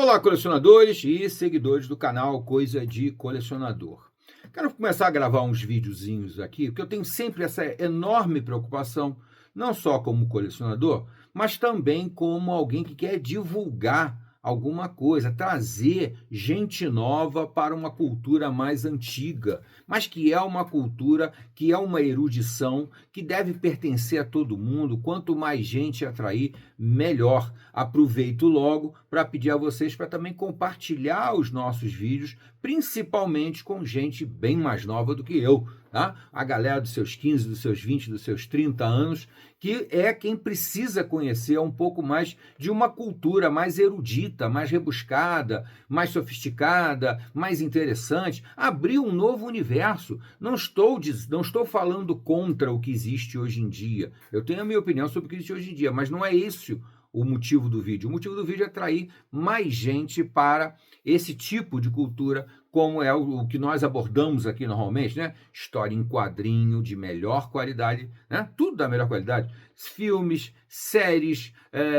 Olá, colecionadores e seguidores do canal Coisa de Colecionador. Quero começar a gravar uns videozinhos aqui, porque eu tenho sempre essa enorme preocupação, não só como colecionador, mas também como alguém que quer divulgar alguma coisa, trazer gente nova para uma cultura mais antiga, mas que é uma cultura, que é uma erudição, que deve pertencer a todo mundo. Quanto mais gente atrair, melhor. Aproveito logo para pedir a vocês para também compartilhar os nossos vídeos, principalmente com gente bem mais nova do que eu, tá? A galera dos seus 15, dos seus 20, dos seus 30 anos, que é quem precisa conhecer um pouco mais de uma cultura mais erudita, mais rebuscada, mais sofisticada, mais interessante, abrir um novo universo. Não estou falando contra o que existe hoje em dia. Eu tenho a minha opinião sobre o que existe hoje em dia, mas não é isso o motivo do vídeo. O motivo do vídeo é atrair mais gente para esse tipo de cultura, como é o que nós abordamos aqui normalmente, né? História em quadrinho de melhor qualidade, né? Tudo da melhor qualidade. Filmes, séries,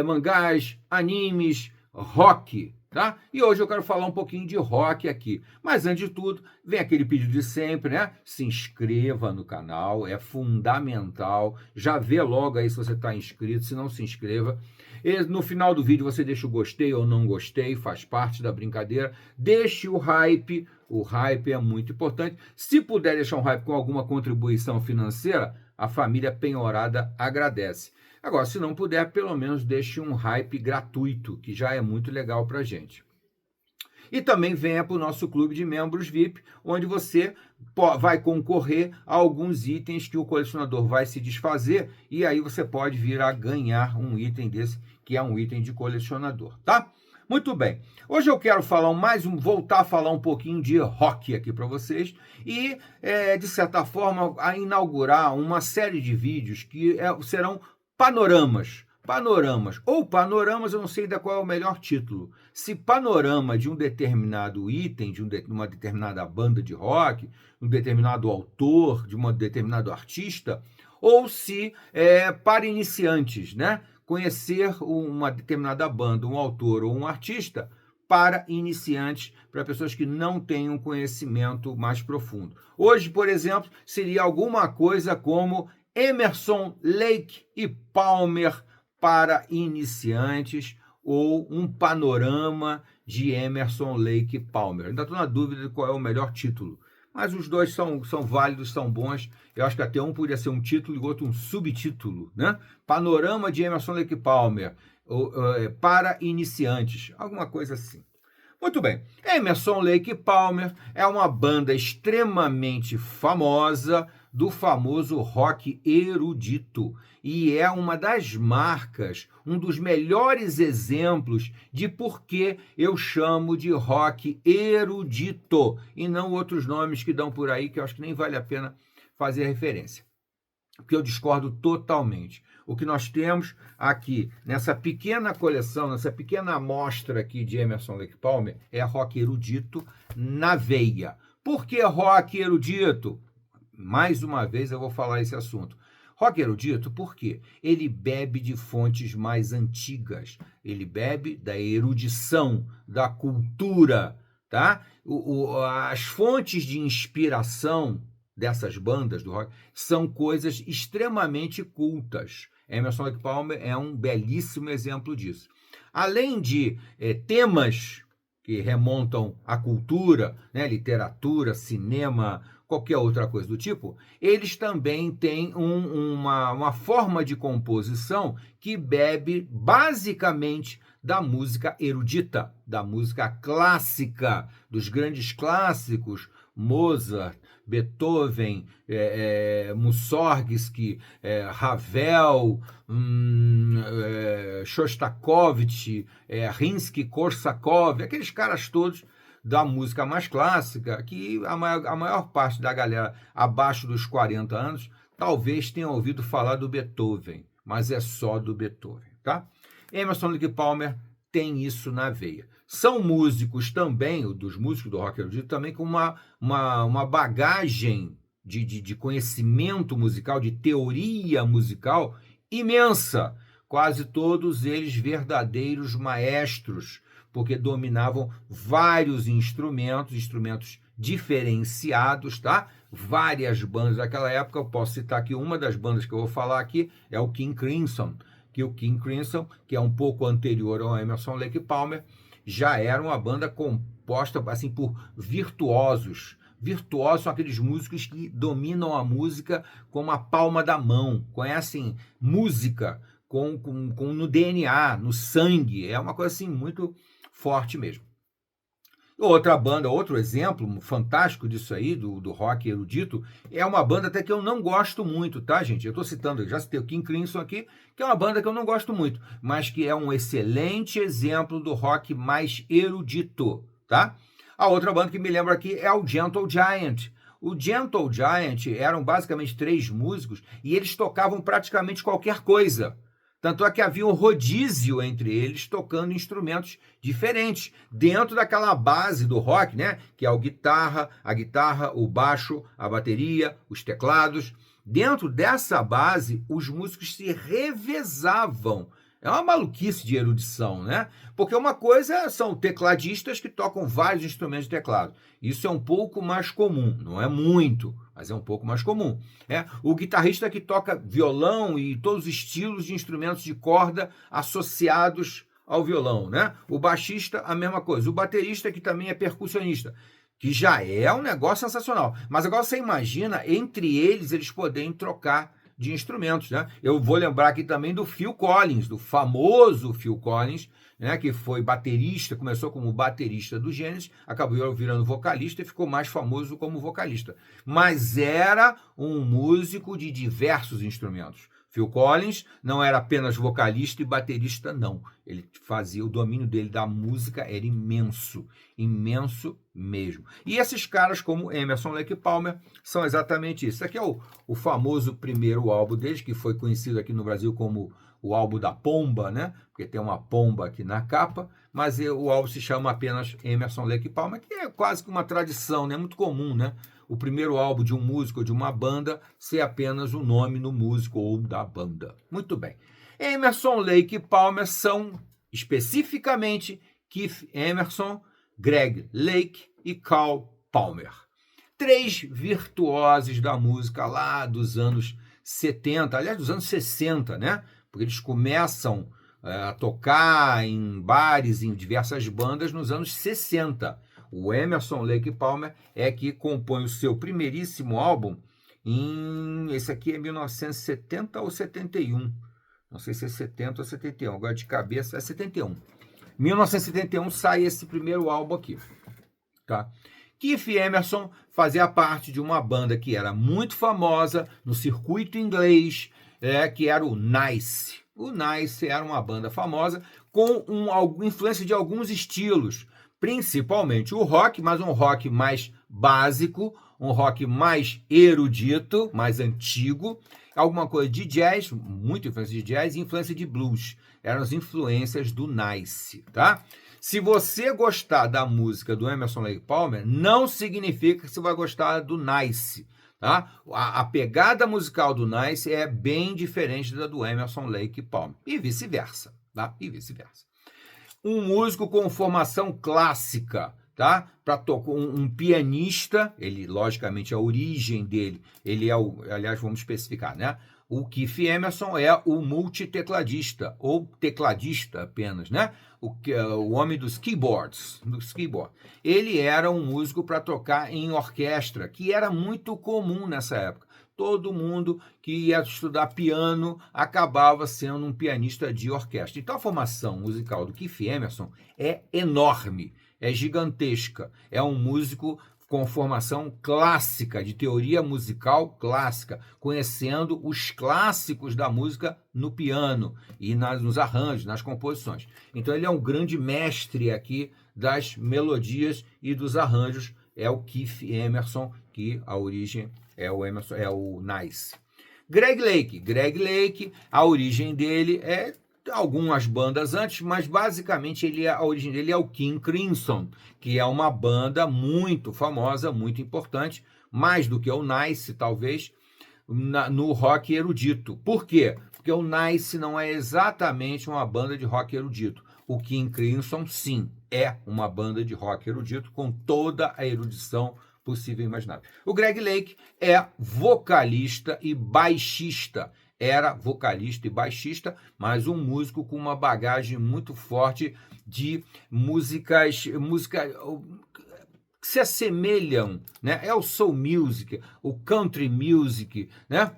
mangás, animes, rock, tá? E hoje eu quero falar um pouquinho de rock aqui. Mas antes de tudo, vem aquele pedido de sempre, né? Se inscreva no canal, é fundamental. Já vê logo aí se você está inscrito, se não se inscreva. E no final do vídeo você deixa o gostei ou não gostei, faz parte da brincadeira. Deixe o hype é muito importante. Se puder deixar um hype com alguma contribuição financeira, a família penhorada agradece. Agora, se não puder, pelo menos deixe um hype gratuito, que já é muito legal para a gente. E também venha para o nosso clube de membros VIP, onde você vai concorrer a alguns itens que o colecionador vai se desfazer, e aí você pode vir a ganhar um item desse, que é um item de colecionador, tá? Muito bem. Hoje eu quero voltar a falar um pouquinho de rock aqui para vocês e, de certa forma, a inaugurar uma série de vídeos que serão panoramas. Ou panoramas, eu não sei ainda qual é o melhor título. Se panorama de um determinado item, de uma determinada banda de rock, um determinado autor, de um determinado artista, ou se é para iniciantes, né? Conhecer uma determinada banda, um autor ou um artista para iniciantes, para pessoas que não têm um conhecimento mais profundo. Hoje, por exemplo, seria alguma coisa como Emerson, Lake e Palmer para iniciantes, ou um panorama de Emerson, Lake e Palmer. Ainda estou na dúvida de qual é o melhor título, mas os dois são válidos, são bons. Eu acho que até um poderia ser um título e o outro um subtítulo, né? Panorama de Emerson, Lake e Palmer, para iniciantes, alguma coisa assim. Muito bem, Emerson, Lake e Palmer é uma banda extremamente famosa do famoso rock erudito e é uma das marcas, um dos melhores exemplos de por que eu chamo de rock erudito e não outros nomes que dão por aí que eu acho que nem vale a pena fazer referência, porque eu discordo totalmente. O que nós temos aqui nessa pequena coleção, nessa pequena amostra aqui de Emerson, Lake e Palmer, é rock erudito na veia. Por que rock erudito? Mais uma vez eu vou falar esse assunto. Rock erudito porque ele bebe de fontes mais antigas, ele bebe da erudição, da cultura, tá? As fontes de inspiração dessas bandas do rock são coisas extremamente cultas. Emerson, Lake e Palmer é um belíssimo exemplo disso. Além de temas que remontam à cultura, né, literatura, cinema, qualquer outra coisa do tipo, eles também têm uma forma de composição que bebe basicamente da música erudita, da música clássica, dos grandes clássicos, Mozart, Beethoven, Mussorgsky, Ravel, Shostakovich, Rimsky-Korsakov, aqueles caras todos da música mais clássica, que a maior parte da galera abaixo dos 40 anos talvez tenha ouvido falar do Beethoven, mas é só do Beethoven, tá? Emerson, Lake e Palmer tem isso na veia. São músicos também, dos músicos do rock erudito, também com uma bagagem de conhecimento musical, de teoria musical imensa. Quase todos eles verdadeiros maestros, porque dominavam vários instrumentos diferenciados, tá? Várias bandas daquela época. Eu posso citar aqui uma das bandas que eu vou falar aqui, é o King Crimson, que o King Crimson, que é um pouco anterior ao Emerson Lake Palmer, já era uma banda composta assim por virtuosos. Virtuosos são aqueles músicos que dominam a música como a palma da mão, conhecem música no DNA, no sangue. É uma coisa assim muito forte mesmo. Outra banda, outro exemplo fantástico disso aí, do rock erudito, é uma banda até que eu não gosto muito, tá, gente? Eu estou citando, já citei o King Crimson aqui, que é uma banda que eu não gosto muito, mas que é um excelente exemplo do rock mais erudito, tá? A outra banda que me lembra aqui é o Gentle Giant. O Gentle Giant eram basicamente 3 músicos e eles tocavam praticamente qualquer coisa. Tanto é que havia um rodízio entre eles tocando instrumentos diferentes, dentro daquela base do rock, né? Que é a guitarra, o baixo, a bateria, os teclados. Dentro dessa base, os músicos se revezavam. É uma maluquice de erudição, né? Porque uma coisa são tecladistas que tocam vários instrumentos de teclado. Isso é um pouco mais comum, não é muito, mas é um pouco mais comum. O guitarrista que toca violão e todos os estilos de instrumentos de corda associados ao violão, né? O baixista, a mesma coisa. O baterista que também é percussionista, que já é um negócio sensacional. Mas agora você imagina, entre eles poderem trocar de instrumentos, né? Eu vou lembrar aqui também do Phil Collins, do famoso Phil Collins, né, que foi baterista, começou como baterista do Genesis, acabou virando vocalista e ficou mais famoso como vocalista. Mas era um músico de diversos instrumentos. Phil Collins não era apenas vocalista e baterista, não. Ele fazia, o domínio dele da música era imenso, imenso mesmo. E esses caras como Emerson Lake Palmer são exatamente isso. Esse aqui é o famoso primeiro álbum deles, que foi conhecido aqui no Brasil como o álbum da pomba, né? Porque tem uma pomba aqui na capa, mas o álbum se chama apenas Emerson Lake Palmer, que é quase que uma tradição, né? Muito comum, né? O primeiro álbum de um músico ou de uma banda ser apenas o nome no músico ou da banda. Muito bem. Emerson Lake Palmer são especificamente Keith Emerson, Greg Lake e Carl Palmer. 3 virtuosos da música lá dos anos 70, aliás, dos anos 60, né? Porque eles começam a tocar em bares, em diversas bandas nos anos 60. O Emerson Lake Palmer é que compõe o seu primeiríssimo álbum esse aqui é 1970 ou 71. Não sei se é 70 ou 71. Agora de cabeça é 71. 1971 sai esse primeiro álbum aqui, tá? Keith Emerson fazia parte de uma banda que era muito famosa no circuito inglês, que era o Nice. O Nice era uma banda famosa com influência de alguns estilos, principalmente o rock, mas um rock mais básico, um rock mais erudito, mais antigo, alguma coisa de jazz, muita influência de jazz e influência de blues. Eram as influências do Nice, tá? Se você gostar da música do Emerson Lake Palmer, não significa que você vai gostar do Nice, tá? A pegada musical do Nice é bem diferente da do Emerson Lake Palmer. E vice-versa, tá? E vice-versa. Um músico com formação clássica, tá? Para tocar um pianista, ele, logicamente, a origem dele, ele é aliás, vamos especificar, né? O Keith Emerson é o multitecladista, ou tecladista apenas, né? O homem dos keyboards, Ele era um músico para tocar em orquestra, que era muito comum nessa época. Todo mundo que ia estudar piano acabava sendo um pianista de orquestra. Então a formação musical do Keith Emerson é enorme, é gigantesca. É um músico com formação clássica, de teoria musical clássica, conhecendo os clássicos da música no piano e nos arranjos, nas composições. Então ele é um grande mestre aqui das melodias e dos arranjos, é o Keith Emerson, que a origem é o Nice. Greg Lake, a origem dele é algumas bandas antes, mas basicamente a origem dele é o King Crimson, que é uma banda muito famosa, muito importante, mais do que o Nice, talvez, no rock erudito. Por quê? Porque o Nice não é exatamente uma banda de rock erudito. O King Crimson, sim, é uma banda de rock erudito com toda a erudição possível e imaginável. O Greg Lake é vocalista e baixista. Era vocalista e baixista, mas um músico com uma bagagem muito forte de música que se assemelham, né? É o soul music, o country music, né?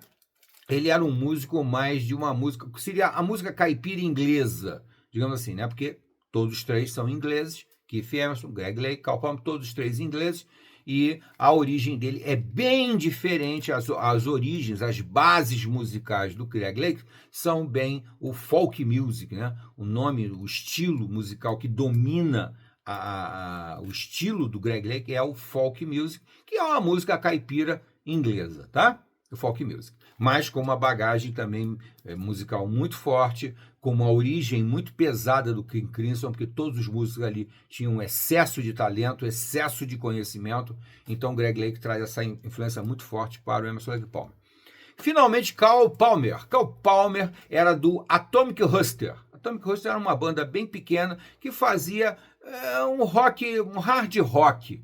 Ele era um músico mais de uma música, que seria a música caipira inglesa, digamos assim, né? Porque todos os três são ingleses, Keith Emerson, Greg Lake, Carl Palmer, todos os três ingleses, e a origem dele é bem diferente, as origens, as bases musicais do Greg Lake são bem o folk music, né? O nome, o estilo musical que domina o estilo do Greg Lake é o folk music, que é uma música caipira inglesa, tá? O folk music. Mas com uma bagagem também musical muito forte, com uma origem muito pesada do King Crimson, porque todos os músicos ali tinham excesso de talento, excesso de conhecimento. Então Greg Lake traz essa influência muito forte para o Emerson Lake Palmer. Finalmente, Carl Palmer. Carl Palmer era do Atomic Huster. Atomic Huster era uma banda bem pequena que fazia um hard rock,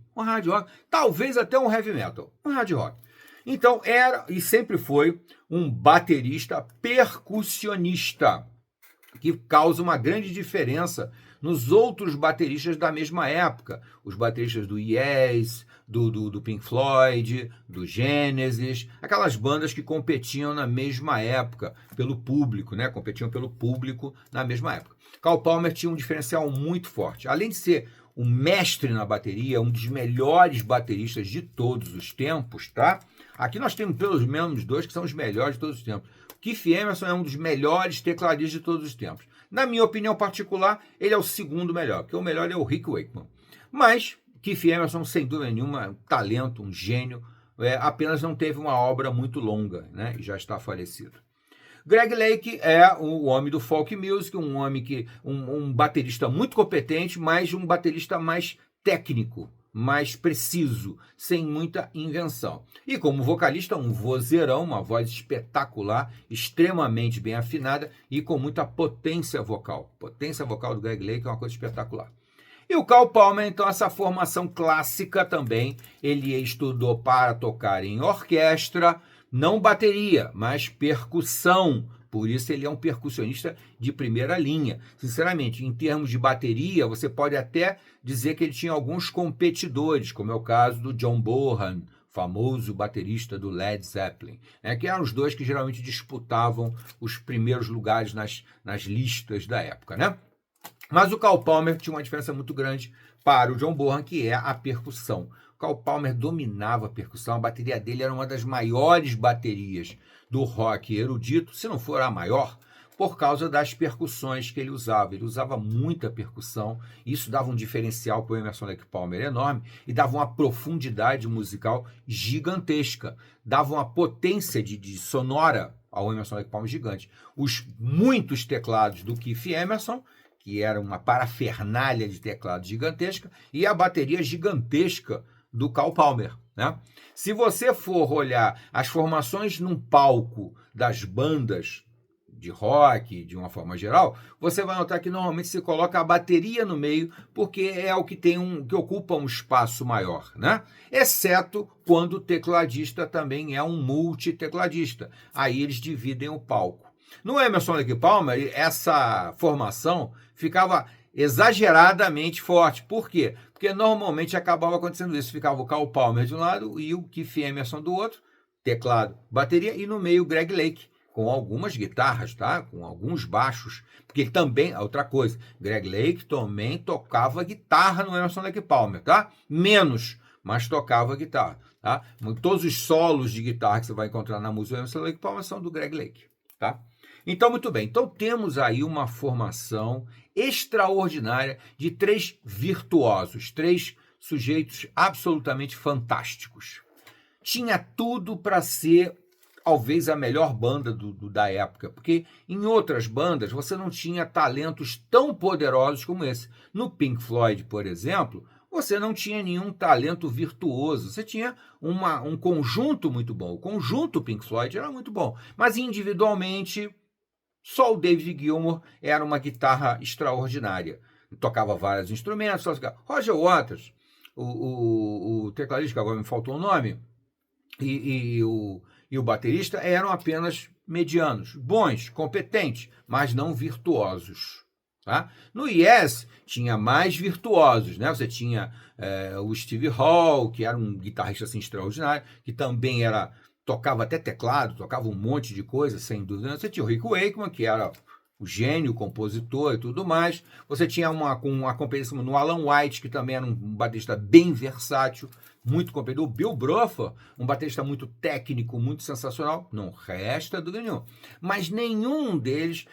talvez até um heavy metal, um hard rock. Então era e sempre foi um baterista percussionista, que causa uma grande diferença nos outros bateristas da mesma época. Os bateristas do Yes, do Pink Floyd, do Genesis, aquelas bandas que competiam na mesma época pelo público, né? Competiam pelo público na mesma época. Carl Palmer tinha um diferencial muito forte. Além de ser um mestre na bateria, um dos melhores bateristas de todos os tempos, tá? Aqui nós temos pelo menos dois que são os melhores de todos os tempos. Keith Emerson é um dos melhores tecladistas de todos os tempos. Na minha opinião particular, ele é o segundo melhor, porque o melhor é o Rick Wakeman. Mas Keith Emerson, sem dúvida nenhuma, é um talento, um gênio, apenas não teve uma obra muito longa, né? E já está falecido. Greg Lake é o homem do folk music, um homem um baterista muito competente, mas um baterista mais técnico, mais preciso, sem muita invenção. E como vocalista, um vozeirão, uma voz espetacular, extremamente bem afinada e com muita potência vocal. Potência vocal do Greg Lake é uma coisa espetacular. E o Carl Palmer, então, essa formação clássica também, ele estudou para tocar em orquestra, não bateria, mas percussão. Por isso ele é um percussionista de primeira linha. Sinceramente, em termos de bateria, você pode até dizer que ele tinha alguns competidores, como é o caso do John Bonham, famoso baterista do Led Zeppelin, né, que eram os dois que geralmente disputavam os primeiros lugares nas listas da época, né? Mas o Carl Palmer tinha uma diferença muito grande para o John Bonham, que é a percussão. O Carl Palmer dominava a percussão, a bateria dele era uma das maiores baterias do rock erudito, se não for a maior, por causa das percussões que ele usava. Ele usava muita percussão, isso dava um diferencial para o Emerson Lake Palmer enorme e dava uma profundidade musical gigantesca, dava uma potência de sonora ao Emerson Lake Palmer gigante. Os muitos teclados do Keith Emerson, que era uma parafernália de teclado gigantesca, e a bateria gigantesca do Carl Palmer, né? Se você for olhar as formações num palco das bandas de rock, de uma forma geral, você vai notar que normalmente se coloca a bateria no meio, porque é o que que ocupa um espaço maior, né? Exceto quando o tecladista também é um multitecladista. Aí eles dividem o palco. No Emerson Lake Palmer, essa formação ficava exageradamente forte. Por quê? Porque normalmente acabava acontecendo isso. Ficava o Carl Palmer de um lado e o Keith Emerson do outro, teclado, bateria, e no meio o Greg Lake, com algumas guitarras, tá? Com alguns baixos. Porque ele também, outra coisa, Greg Lake também tocava guitarra no Emerson Lake Palmer, tá? Menos, mas tocava guitarra, tá? Todos os solos de guitarra que você vai encontrar na música do Emerson Lake Palmer são do Greg Lake, tá? Então, muito bem. Então, temos aí uma formação extraordinária de três virtuosos, três sujeitos absolutamente fantásticos. Tinha tudo para ser, talvez, a melhor banda da época, porque em outras bandas você não tinha talentos tão poderosos como esse. No Pink Floyd, por exemplo, você não tinha nenhum talento virtuoso, você tinha um conjunto muito bom. O conjunto Pink Floyd era muito bom, mas individualmente só o David Gilmour era uma guitarra extraordinária. tocava vários instrumentos. Roger Waters, o tecladista, que agora me faltou o nome, e o baterista eram apenas medianos, bons, competentes, mas não virtuosos. Tá? No Yes tinha mais virtuosos, né? Você tinha o Steve Hall, que era um guitarrista assim, extraordinário, que também tocava até teclado, tocava um monte de coisa, sem dúvida. Você tinha o Rick Wakeman, que era o gênio, o compositor e tudo mais. Você tinha uma competição no Alan White, que também era um baterista bem versátil, muito competente. O Bill Bruford, um baterista muito técnico, muito sensacional, não resta dúvida nenhuma. Mas nenhum deles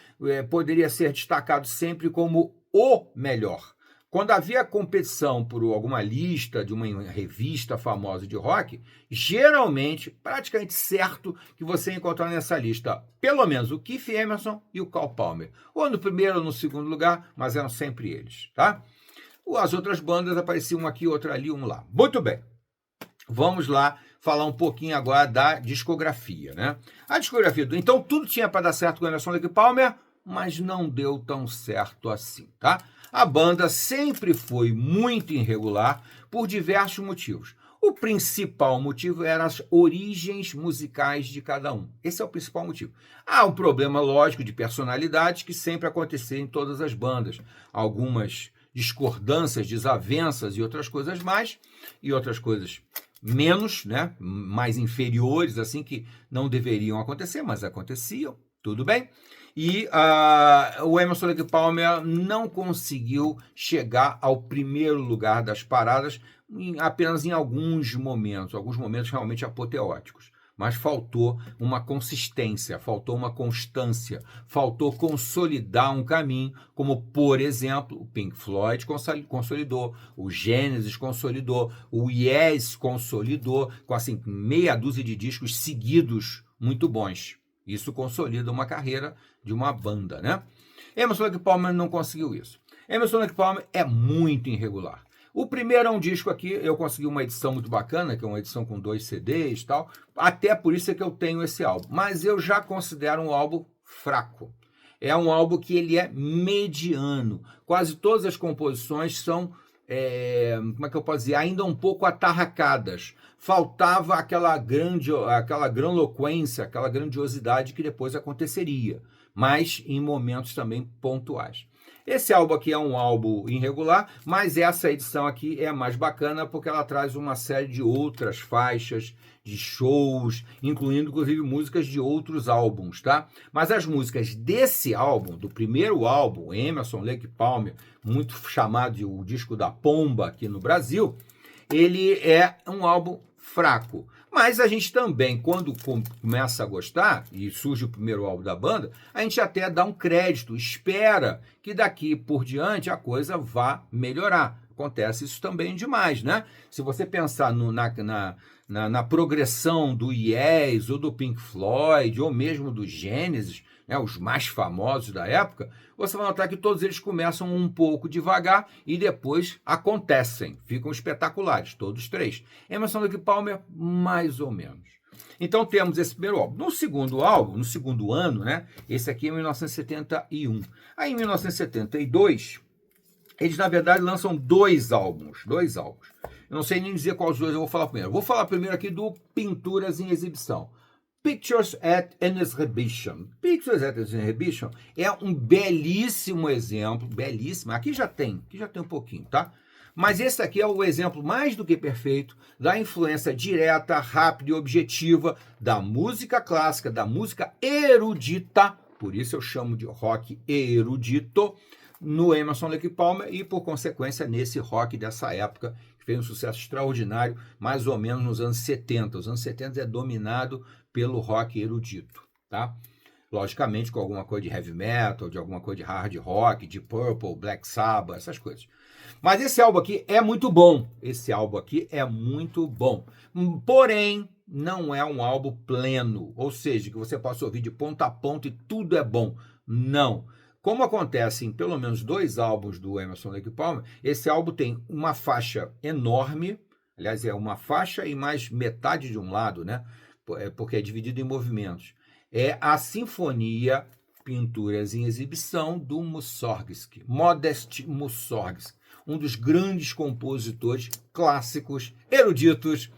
poderia ser destacado sempre como o melhor. Quando havia competição por alguma lista de uma revista famosa de rock, geralmente, praticamente certo, que você ia encontrar nessa lista pelo menos o Keith Emerson e o Carl Palmer. Ou no primeiro ou no segundo lugar, mas eram sempre eles, tá? As outras bandas apareciam aqui, outra ali, um lá. Muito bem. Vamos lá falar um pouquinho agora da discografia, né? A discografia, então tudo tinha para dar certo com o Emerson Lake Palmer, mas não deu tão certo assim, tá? A banda sempre foi muito irregular por diversos motivos. O principal motivo eram as origens musicais de cada um. Esse é o principal motivo. Há um problema lógico de personalidade que sempre acontecia em todas as bandas. Algumas discordâncias, desavenças e outras coisas mais, e outras coisas menos, né, mais inferiores, assim, que não deveriam acontecer, mas aconteciam, tudo bem? E o Emerson Lake Palmer não conseguiu chegar ao primeiro lugar das paradas apenas em alguns momentos realmente apoteóticos. Mas faltou uma consistência, faltou uma constância, faltou consolidar um caminho, como, por exemplo, o Pink Floyd consolidou, o Genesis consolidou, o Yes consolidou, com assim, meia dúzia de discos seguidos muito bons. Isso consolida uma carreira de uma banda, né? Emerson Lake Palmer não conseguiu isso. Emerson Lake Palmer é muito irregular. O primeiro é um disco aqui, eu consegui uma edição muito bacana, que é uma edição com 2 CDs e tal, até por isso é que eu tenho esse álbum. Mas eu já considero um álbum fraco. É um álbum que ele é mediano. Quase todas as composições são, como é que eu posso dizer, ainda um pouco atarracadas. Faltava aquela grandiloquência, aquela grandiosidade que depois aconteceria, mas em momentos também pontuais. Esse álbum aqui é um álbum irregular, mas essa edição aqui é mais bacana porque ela traz uma série de outras faixas, de shows, incluindo inclusive músicas de outros álbuns, tá? Mas as músicas desse álbum, do primeiro álbum, Emerson Lake Palmer, muito chamado de o disco da Pomba aqui no Brasil, ele é um álbum fraco. Mas a gente também, quando começa a gostar, e surge o primeiro álbum da banda, a gente até dá um crédito, espera que daqui por diante a coisa vá melhorar. Acontece isso também demais, né? Se você pensar na progressão do Yes, ou do Pink Floyd, ou mesmo do Genesis, né, os mais famosos da época, você vai notar que todos eles começam um pouco devagar e depois acontecem, ficam espetaculares, todos três. Emerson Lake Palmer, mais ou menos. Então temos esse primeiro álbum. No segundo álbum, no segundo ano, né, esse aqui é 1971. Aí em 1972, eles na verdade lançam dois álbuns. Eu não sei nem dizer quais dois eu vou falar primeiro. Vou falar primeiro aqui do Pinturas em Exibição. Pictures at an Exhibition. Pictures at an Exhibition é um belíssimo exemplo, belíssimo, aqui já tem um pouquinho, tá? Mas esse aqui é o exemplo mais do que perfeito da influência direta, rápida e objetiva da música clássica, da música erudita, por isso eu chamo de rock erudito, no Emerson Lake Palmer e, por consequência, nesse rock dessa época, que fez um sucesso extraordinário, mais ou menos nos anos 70. Os anos 70 é dominado pelo rock erudito, tá? Logicamente com alguma coisa de heavy metal, de alguma coisa de hard rock, de Purple, Black Sabbath, essas coisas. Mas esse álbum aqui é muito bom. Porém, não é um álbum pleno, ou seja, que você possa ouvir de ponta a ponta e tudo é bom. Não. Como acontece em pelo menos 2 álbuns do Emerson Lake Palmer, esse álbum tem uma faixa enorme, aliás, é uma faixa e mais metade de um lado, né? Porque é dividido em movimentos. É a Sinfonia Pinturas em Exibição, do Mussorgsky, Modest Mussorgsky, um dos grandes compositores clássicos, eruditos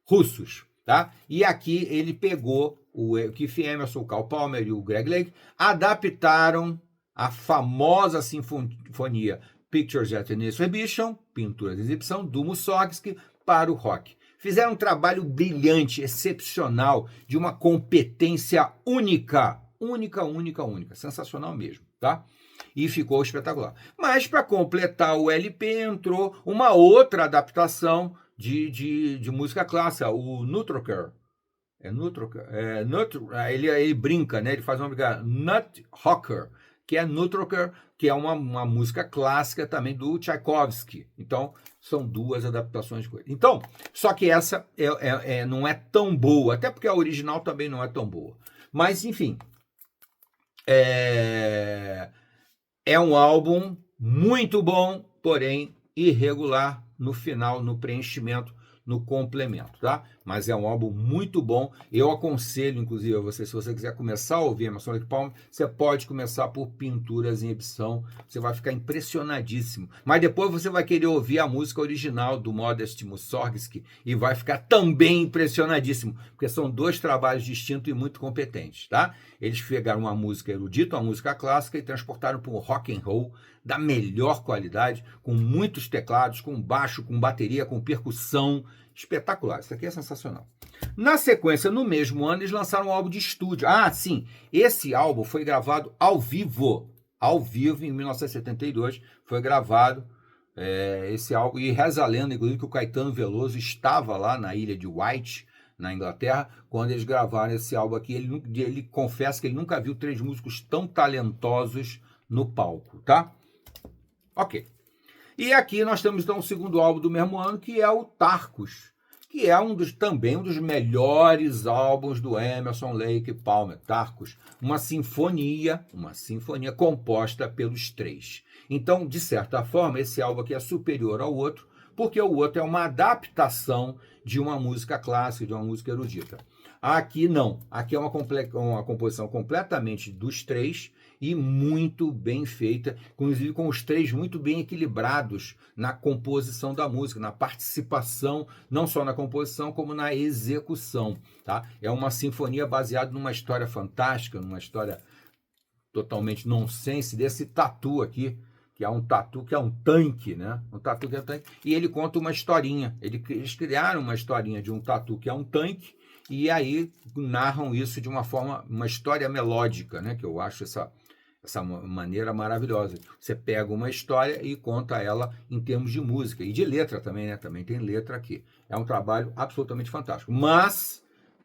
russos, tá? E aqui ele pegou o Keith Emerson, o Carl Palmer e o Greg Lake, adaptaram a famosa sinfonia Pictures at an Exhibition, Pinturas em Exibição, do Mussorgsky, para o rock. Fizeram um trabalho brilhante, excepcional, de uma competência única, sensacional mesmo, tá? E ficou espetacular. Mas para completar o LP entrou uma outra adaptação de música clássica, o Nutcracker. Ele brinca, né? Ele faz uma brincadeira, Nutcracker, que é Nutcracker, que é uma música clássica também do Tchaikovsky. Então, são duas adaptações de coisa. Então, só que essa não é tão boa, até porque a original também não é tão boa. Mas, enfim, é um álbum muito bom, porém irregular no final, no preenchimento, no complemento, tá? Mas é um álbum muito bom. Eu aconselho, inclusive, a você, se você quiser começar a ouvir Emerson Lake Palmer, você pode começar por Pinturas em Exibição. Você vai ficar impressionadíssimo. Mas depois você vai querer ouvir a música original do Modest Mussorgsky e vai ficar também impressionadíssimo, porque são dois trabalhos distintos e muito competentes, tá? Eles pegaram uma música erudita, uma música clássica e transportaram para um rock and roll da melhor qualidade, com muitos teclados, com baixo, com bateria, com percussão. Espetacular, isso aqui é sensacional. Na sequência, no mesmo ano, eles lançaram um álbum de estúdio. Ah, sim, esse álbum foi gravado ao vivo, em 1972, foi gravado esse álbum, e reza a lenda, inclusive, que o Caetano Veloso estava lá na ilha de White, na Inglaterra, quando eles gravaram esse álbum aqui. Ele confessa que ele nunca viu três músicos tão talentosos no palco, tá? Ok. E aqui nós temos então o segundo álbum do mesmo ano, que é o Tarcos, que é também um dos melhores álbuns do Emerson Lake Palmer. Tarcos, uma sinfonia composta pelos três. Então, de certa forma, esse álbum aqui é superior ao outro, porque o outro é uma adaptação de uma música clássica, de uma música erudita. Aqui não, aqui é uma composição completamente dos três e muito bem feita, inclusive com os três muito bem equilibrados na composição da música, na participação, não só na composição, como na execução, tá? É uma sinfonia baseada numa história fantástica, numa história totalmente nonsense, desse tatu aqui, que é um tatu que é um tanque, né? Um tatu que é um tanque, e ele conta uma historinha. Eles criaram uma historinha de um tatu que é um tanque, e aí narram isso de uma história melódica, né? Que eu acho essa maneira maravilhosa. Você pega uma história e conta ela em termos de música, e de letra também, né? Também tem letra aqui. É um trabalho absolutamente fantástico. Mas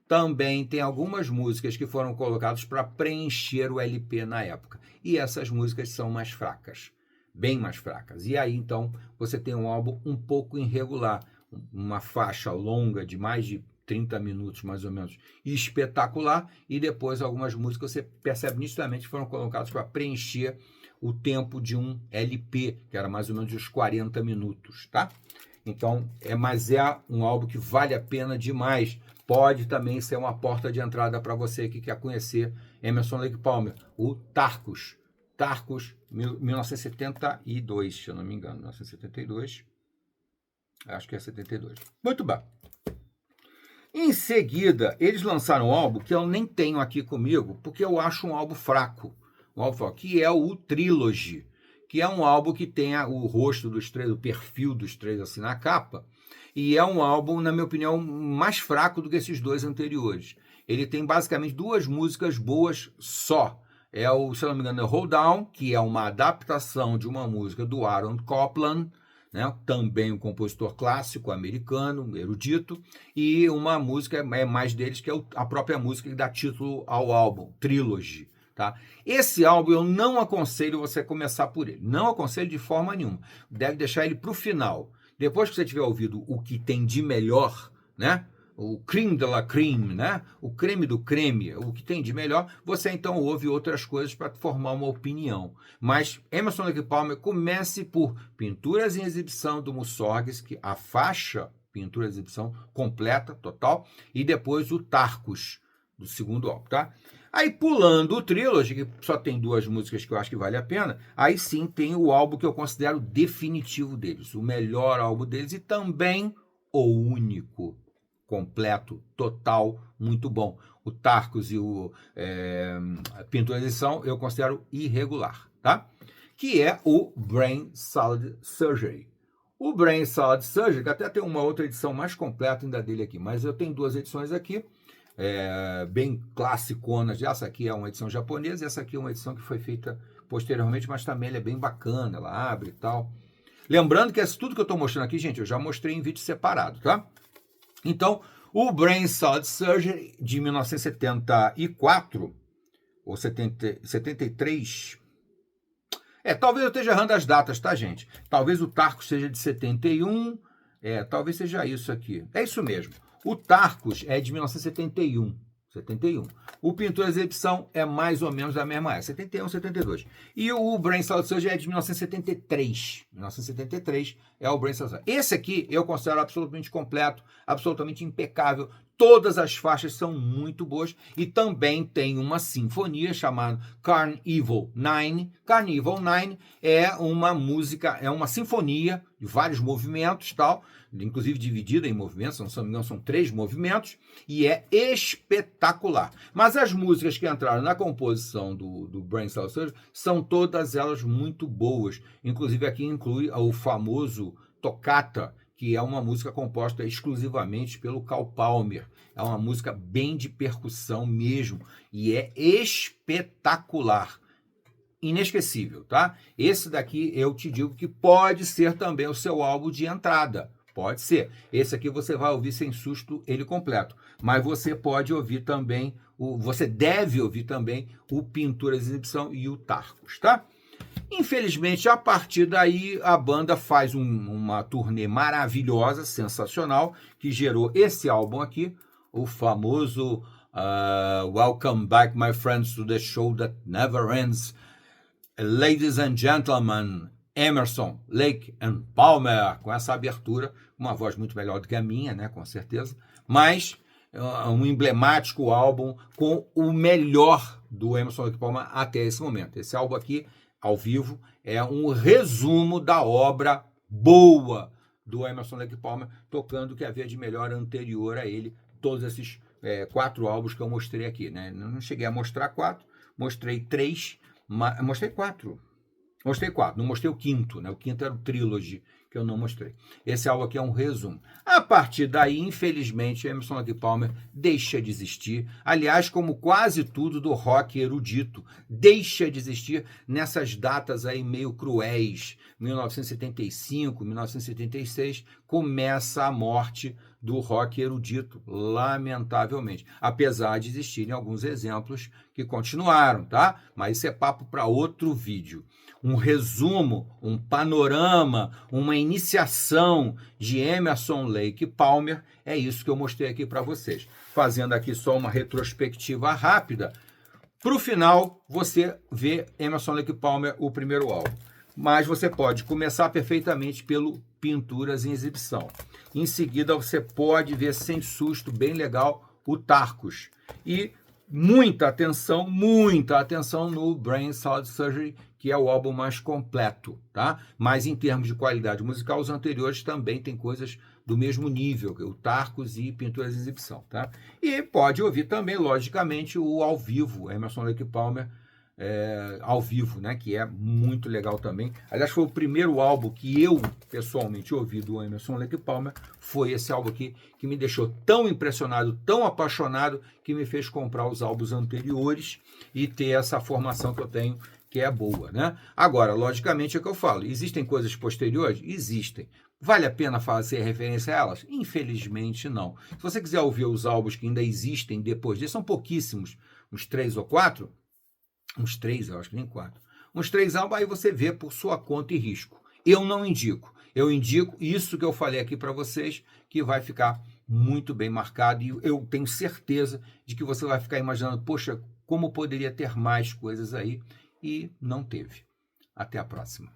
também tem algumas músicas que foram colocadas para preencher o LP na época. E essas músicas são mais fracas, bem mais fracas. E aí, então, você tem um álbum um pouco irregular, uma faixa longa de mais de 30 minutos, mais ou menos, espetacular, e depois algumas músicas você percebe nitidamente que foram colocadas para preencher o tempo de um LP, que era mais ou menos uns 40 minutos, tá? Então, mas é um álbum que vale a pena demais. Pode também ser uma porta de entrada para você que quer conhecer Emerson Lake Palmer, o Tarcos. Tarcos, 1972, se eu não me engano, 1972, acho que é 72. Muito bem. Em seguida, eles lançaram um álbum que eu nem tenho aqui comigo, porque eu acho um álbum fraco, que é o Trilogy, que é um álbum que tem o rosto dos três, o perfil dos três assim na capa, e é um álbum, na minha opinião, mais fraco do que esses dois anteriores. Ele tem basicamente duas músicas boas só. Se eu não me engano, é Hold Down, que é uma adaptação de uma música do Aaron Copland, né? Também um compositor clássico americano, erudito, e uma música mais deles, que é a própria música que dá título ao álbum, Trilogy. Tá? Esse álbum eu não aconselho você começar por ele, não aconselho de forma nenhuma, deve deixar ele para o final. Depois que você tiver ouvido o que tem de melhor, né? O creme de la creme, né? O creme do creme, o que tem de melhor, você então ouve outras coisas para formar uma opinião. Mas Emerson Lake Palmer, comece por Pinturas em Exibição do Mussorgsky, a faixa Pintura em Exibição completa, total, e depois o Tarcos, do segundo álbum, tá? Aí pulando o Trilogy, que só tem 2 músicas que eu acho que vale a pena, aí sim tem o álbum que eu considero definitivo deles, o melhor álbum deles e também o único, completo, total, muito bom. O Tarkus e o Pintura de Edição eu considero irregular, tá? Que é o Brain Salad Surgery. O Brain Salad Surgery, que até tem uma outra edição mais completa ainda dele aqui, mas eu tenho 2 edições aqui, bem classiconas. Essa aqui é uma edição japonesa e essa aqui é uma edição que foi feita posteriormente, mas também ela é bem bacana, ela abre e tal. Lembrando que tudo que eu estou mostrando aqui, gente, eu já mostrei em vídeo separado, tá? Então, o Brain Salad Surgery de 1974, ou 73... talvez eu esteja errando as datas, tá, gente? Talvez o Tarkus seja de 71, talvez seja isso aqui. É isso mesmo. O Tarkus é de 1971. 71. O Pintura de Exibição é mais ou menos da mesma época, 71, 72. E o Brain Salad Surgery é de 1973. 1973 é o Brain Salad Surgery. Esse aqui eu considero absolutamente completo, absolutamente impecável. Todas as faixas são muito boas e também tem uma sinfonia chamada Carnival 9. Carnival 9 é uma música, é uma sinfonia de vários movimentos, tal, inclusive dividida em movimentos, não são 3 movimentos, e é espetacular. Mas as músicas que entraram na composição do Brain Salad Surgery são todas elas muito boas. Inclusive aqui inclui o famoso Toccata, que é uma música composta exclusivamente pelo Carl Palmer. É uma música bem de percussão mesmo, e é espetacular. Inesquecível, tá? Esse daqui eu te digo que pode ser também o seu álbum de entrada. Pode ser. Esse aqui você vai ouvir sem susto ele completo. Mas você pode ouvir também, você deve ouvir também o Pintura de Exibição e o Tarkus, tá? Infelizmente, a partir daí, a banda faz uma turnê maravilhosa, sensacional, que gerou esse álbum aqui, o famoso Welcome Back, My Friends, to the Show That Never Ends. Ladies and Gentlemen, Emerson, Lake and Palmer, com essa abertura, uma voz muito melhor do que a minha, né, com certeza, mas um emblemático álbum com o melhor do Emerson, Lake e Palmer até esse momento. Esse álbum aqui, ao vivo, é um resumo da obra boa do Emerson, Lake e Palmer, tocando o que havia de melhor anterior a ele, todos esses 4 álbuns que eu mostrei aqui, né? Não cheguei a mostrar 4, mostrei 3, mostrei 4. Mostrei 4, não mostrei o quinto, né? O quinto era o Trilogy, que eu não mostrei. Esse álbum aqui é um resumo. A partir daí, infelizmente, Emerson, Lake e Palmer deixa de existir. Aliás, como quase tudo do rock erudito, deixa de existir nessas datas aí meio cruéis. 1975, 1976, começa a morte do rock erudito, lamentavelmente. Apesar de existirem alguns exemplos que continuaram, tá? Mas isso é papo para outro vídeo. Um resumo, um panorama, uma iniciação de Emerson, Lake e Palmer, é isso que eu mostrei aqui para vocês. Fazendo aqui só uma retrospectiva rápida, para o final você vê Emerson, Lake e Palmer, o primeiro álbum. Mas você pode começar perfeitamente pelo Pinturas em Exibição. Em seguida você pode ver sem susto, bem legal, o Tarkus. E muita atenção no Brain Salad Surgery, que é o álbum mais completo, tá? Mas em termos de qualidade musical, os anteriores também têm coisas do mesmo nível, o Tarkus e Pinturas de Exibição, tá? E pode ouvir também, logicamente, o ao vivo, Emerson, Lake e Palmer, ao vivo, né? Que é muito legal também. Aliás, foi o primeiro álbum que eu, pessoalmente, ouvi do Emerson, Lake e Palmer, foi esse álbum aqui, que me deixou tão impressionado, tão apaixonado, que me fez comprar os álbuns anteriores e ter essa formação que eu tenho, que é boa, né? Agora, logicamente, é o que eu falo, existem coisas posteriores? Existem. Vale a pena fazer referência a elas? Infelizmente, não. Se você quiser ouvir os álbuns que ainda existem depois disso, são pouquíssimos, uns 3 ou 4, uns 3, eu acho que nem 4, uns 3 álbuns, aí você vê por sua conta e risco. Eu não indico. Eu indico isso que eu falei aqui para vocês, que vai ficar muito bem marcado, e eu tenho certeza de que você vai ficar imaginando, poxa, como poderia ter mais coisas aí, e não teve. Até a próxima.